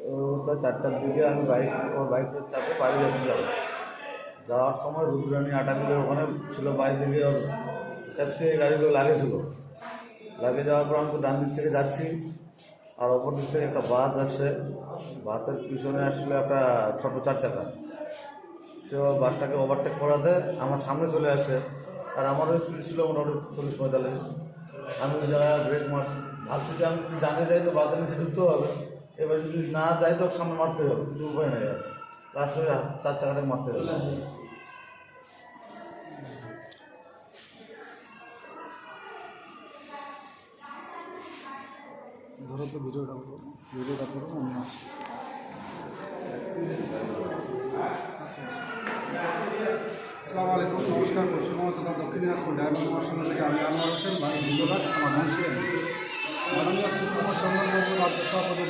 অবস্থা 4টার দিকে আমি ওর বাইকটার চাপে বাড়ি যাচ্ছিলাম। যাওয়ার সময় রুদ্রাণী আটা মিলের ওখানে ছিল, বাইরে দিকে ওর ট্যাক্সি গাড়িগুলো লাগেছিল। লাগে যাওয়ার পর আমি তো ডান দিক থেকে যাচ্ছি, আর অপর দিক থেকে একটা বাস আসছে। বাসের পিছনে আসলে একটা ছোটো 4 চাকা। সে বাসটাকে ওভারটেক করাতে আমার সামনে চলে আসে, আর আমারও স্পিড ছিল মোটামুটি 40-45। আমি ওই জায়গায় ব্রেক ভাবছি যে আমি যদি ডানে যাই তো বাসের নিচে ঢুকতে হবে, এবার যদি না যাই তো সামনে মারতে হবে, কিছু উপায় নেই। আর লাস্ট ওই 4 চাকাটাকে মারতে হবে। ধরো তো ভিডিওটা করো মনে আসছে। আসসালামু আলাইকুম, নমস্কার। পশ্চিমবঙ্গ তথা দক্ষিণ দিনাজপুর ডায়মন্ড মহাসংঘ থেকে আমি আনোয়ার হোসেন, ভাই 2 লাখ আমার বংশী। মাননীয় সুপ্রিমো চন্দনবাবু রাজ্য সভাপতি